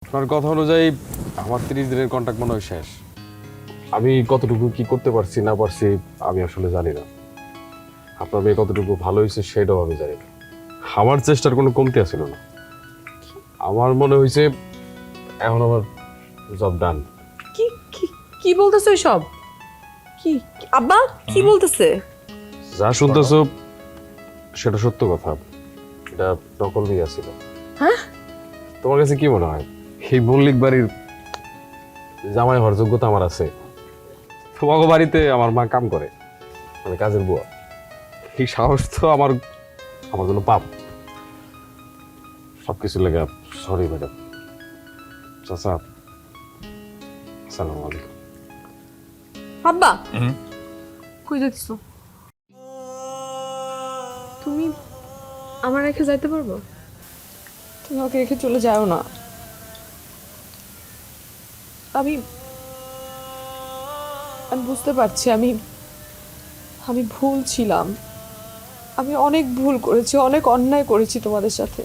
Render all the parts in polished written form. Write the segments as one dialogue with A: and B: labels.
A: আপনার কথা অনুযায়ী আমার 30 দিনের কন্ট্রাক্ট মনে হয় শেষ। আমি কতটুকু কি করতে পারছি না পারছি আমি আসলে জানি না। আপনার মেয়ে কতটুকু ভালো হয়েছে সেটাও আমি জানি না। আমার চেষ্টার কোনো কমতি আছিল না। আমার মনে হয়েছে এখন আমার জব ডান।
B: কি কি কি বলতেছে সব? কি আব্বা কি বলতেছে?
A: যা শুনতেছো সেটা সত্য কথা। এটা নকল বিয়ে ছিল।
B: হ্যাঁ?
A: তোমার কাছে কি মনে হয় এই মল্লিক বাড়ির জামাই হওয়ার যোগ্যতা আমার আছে? তোমাকে বাড়িতে আমার মা কাম করে, মানে কাজের বুয়া। এই সাহস তো আমার আমার জন্য পাপ। সবকিছু লেগে সরি ম্যাডাম। চাচা আসসালামু আলাইকুম।
B: আব্বা কই যাচ্ছো? তুমি আমার রেখে যাইতে পারবো? তুমি আমাকে রেখে চলে যাও না। আমি আমি বুঝতে পারছি আমি আমি ভুল ছিলাম। আমি অনেক ভুল করেছি, অনেক অন্যায় করেছি তোমাদের সাথে।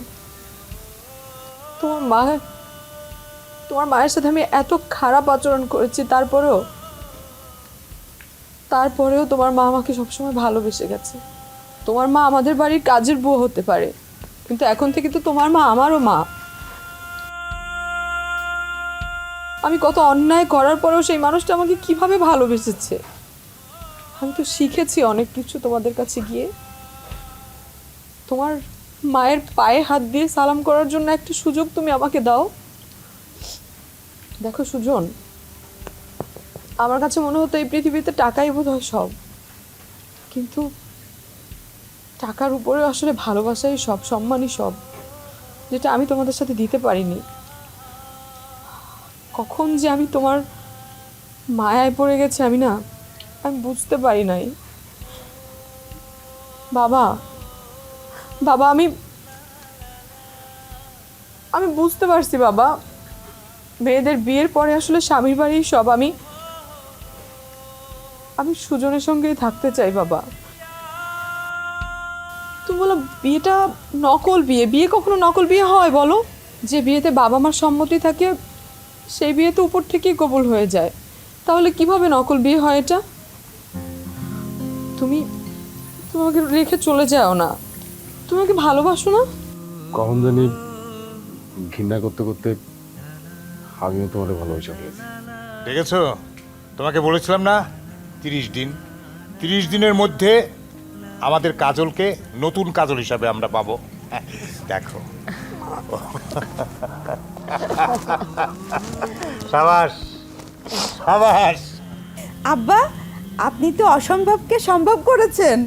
B: তোমার মা তোমার মায়ের সাথে আমি এত খারাপ আচরণ করেছি, তারপরেও তোমার মা আমাকে সবসময় ভালোবেসে গেছে। তোমার মা আমাদের বাড়ির কাজের বউ হতে পারে, কিন্তু এখন থেকে তো তোমার মা আমারও মা। আমি কত অন্যায় করার পরেও সেই মানুষটা আমাকে কিভাবে ভালোবেসেছে। আমি তো শিখেছি অনেক কিছু তোমাদের কাছে গিয়ে। তোমার মায়ের পায়ে হাত দিয়ে সালাম করার জন্য একটা সুযোগ তুমি আমাকে দাও। দেখো সুজন, আমার কাছে মনে হতো এই পৃথিবীতে টাকাই বোধহয় সব, কিন্তু টাকার উপরে আসলে ভালোবাসাই সব, সম্মানই সব, যেটা আমি তোমাদের সাথে দিতে পারিনি। কখন যে আমি তোমার মায়ায় পড়ে গেছে আমি বুঝতে পারি নাই। বাবা বাবা আমি আমি বুঝতে পারছি বাবা, মেয়েদের বিয়ের পরে আসলে স্বামীর বাড়ি সব। আমি সুজনের সঙ্গেই থাকতে চাই বাবা। তুমি বলো বিয়েটা নকল বিয়ে? বিয়ে কখনো নকল বিয়ে হয় বলো? যে বিয়েতে বাবা মার সম্মতি থাকে সেই বিয়ে তো উপর থেকেই কবুল হয়ে যায়, তাহলে কিভাবে নকল বিয়ে হয় এটা? তুমি তোমাকে রেখে চলে যাও না। তুমি আমাকে ভালোবাসো না?
A: কখন জানি ঘৃণা করতে করতে আমিও তোমার ভালোবাসা ফেলেছি।
C: দেখেছো, তোমাকে বলেছিলাম না 30 দিন। 30 দিনের মধ্যে আমাদের কাজলকে নতুন কাজল হিসাবে আমরা পাবো। দেখো সাবাস সাবাস।
D: আব্বা, আপনি তো অসম্ভবকে সম্ভব করেছেন।